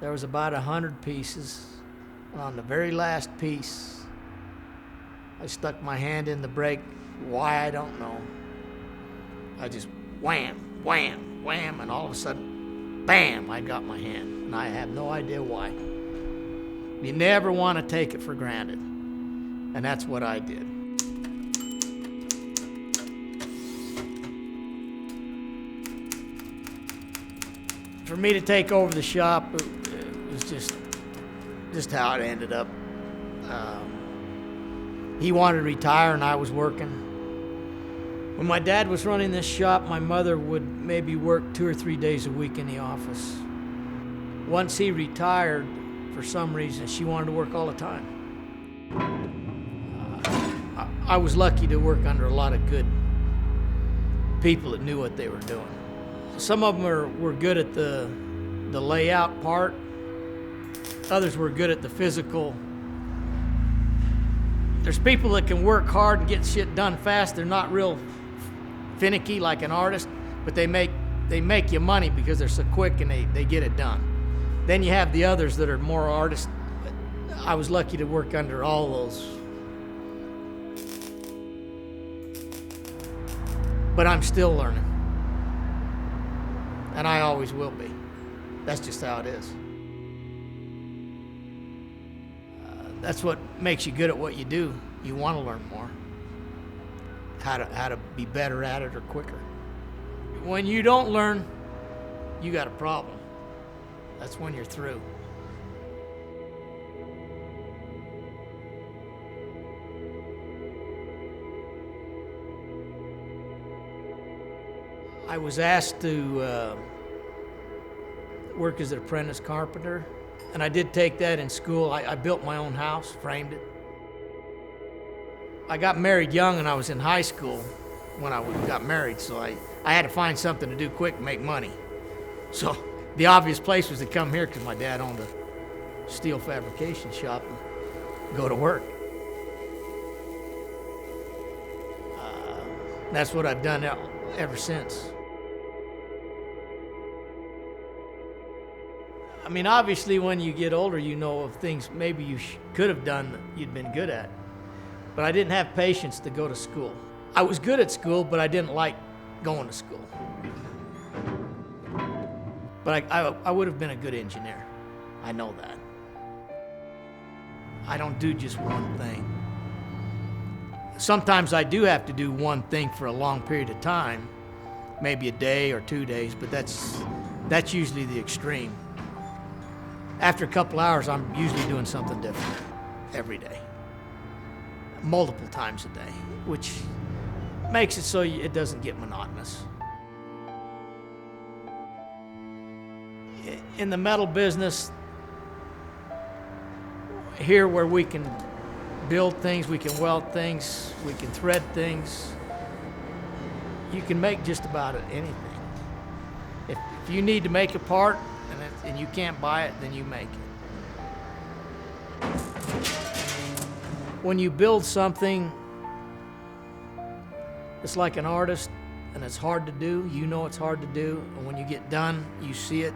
There was about 100 pieces. And on the very last piece, I stuck my hand in the brake. Why, I don't know. I just wham, wham, wham, and all of a sudden, bam, I got my hand. And I have no idea why. You never want to take it for granted. And that's what I did. For me to take over the shop, it was just how it ended up. He wanted to retire and I was working. When my dad was running this shop, my mother would maybe work 2 or 3 days a week in the office. Once he retired, for some reason, she wanted to work all the time. I was lucky to work under a lot of good people that knew what they were doing. Some of them were good at the layout part. Others were good at the physical. There's people that can work hard and get shit done fast. They're not real finicky like an artist, but they make you money because they're so quick and they get it done. Then you have the others that are more artists. I was lucky to work under all those. But I'm still learning. And I always will be. That's just how it is. That's what makes you good at what you do. You want to learn more. How to be better at it or quicker. When you don't learn, you got a problem. That's when you're through. I was asked to work as an apprentice carpenter, and I did take that in school. I built my own house, framed it. I got married young and I was in high school when I got married, so I had to find something to do quick and make money. So the obvious place was to come here because my dad owned a steel fabrication shop and go to work. That's what I've done ever since. I mean, obviously when you get older, you know of things maybe you could have done that you'd been good at. But I didn't have patience to go to school. I was good at school, but I didn't like going to school. But I would have been a good engineer. I know that. I don't do just one thing. Sometimes I do have to do one thing for a long period of time, maybe a day or 2 days, but that's usually the extreme. After a couple hours, I'm usually doing something different every day, multiple times a day, which makes it so it doesn't get monotonous. In the metal business, here where we can build things, we can weld things, we can thread things, you can make just about anything. If you need to make a part and you can't buy it, then you make it. When you build something, it's like an artist, and it's hard to do. You know it's hard to do, and when you get done, you see it,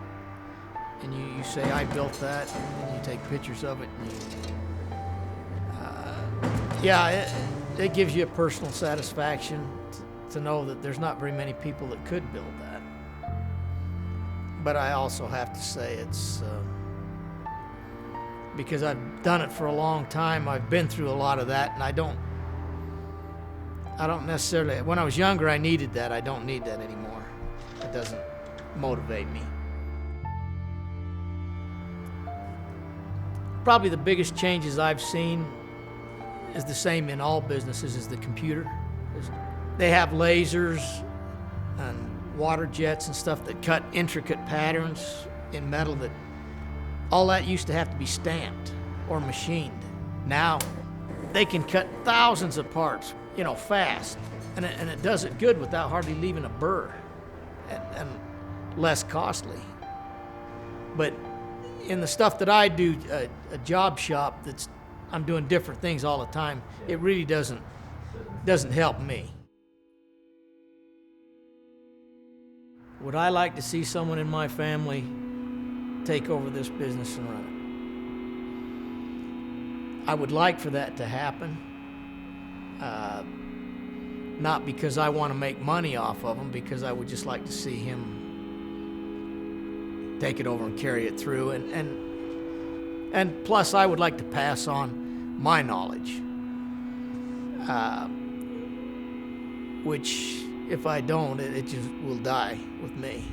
and you say, I built that, and you take pictures of it, and it gives you a personal satisfaction to know that there's not very many people that could build that. But I also have to say it's because I've done it for a long time, I've been through a lot of that, and I don't necessarily, when I was younger I needed that, I don't need that anymore. It doesn't motivate me. Probably the biggest changes I've seen is the same in all businesses as the computer. They have lasers and water jets and stuff that cut intricate patterns in metal that all that used to have to be stamped or machined. Now they can cut thousands of parts, fast, and it does it good without hardly leaving a burr, and less costly. But in the stuff that I do, a job shop I'm doing different things all the time, it really doesn't help me. Would I like to see someone in my family take over this business and run it. I would like for that to happen, not because I want to make money off of him, because I would just like to see him take it over and carry it through, and plus I would like to pass on my knowledge, which if I don't, it just will die with me.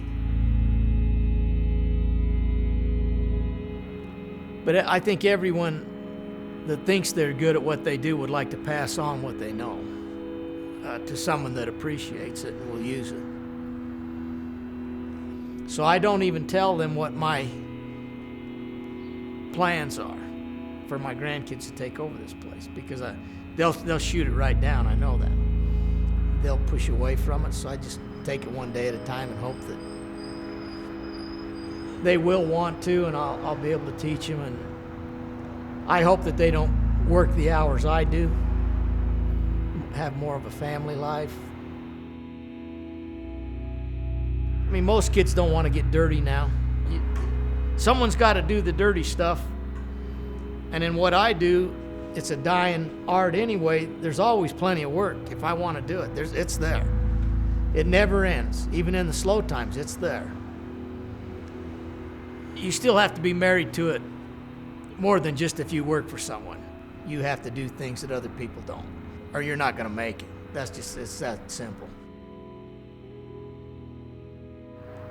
But I think everyone that thinks they're good at what they do would like to pass on what they know to someone that appreciates it and will use it. So I don't even tell them what my plans are for my grandkids to take over this place, because they'll shoot it right down. I know that. They'll push away from it, so I just take it one day at a time and hope that they will want to, and I'll be able to teach them. And I hope that they don't work the hours I do, have more of a family life. I mean, most kids don't want to get dirty now. Someone's got to do the dirty stuff. And in what I do, it's a dying art anyway. There's always plenty of work if I want to do it. It's there. It never ends. Even in the slow times, it's there. You still have to be married to it more than just if you work for someone. You have to do things that other people don't, or you're not going to make it. It's that simple.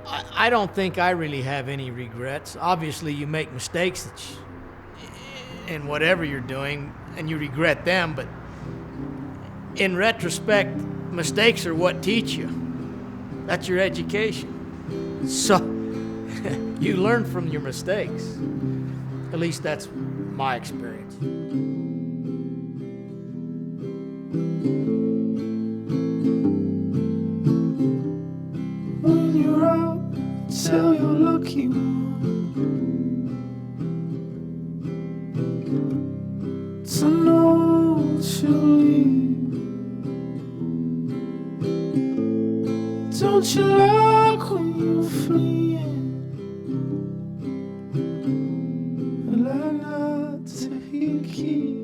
I don't think I really have any regrets. Obviously, you make mistakes in whatever you're doing, and you regret them, but in retrospect, mistakes are what teach you. That's your education. So you learn from your mistakes. At least that's my experience. When you're out, tell your lucky one to know what you leave. Don't you like when you're fleeing? I like not to hear keys.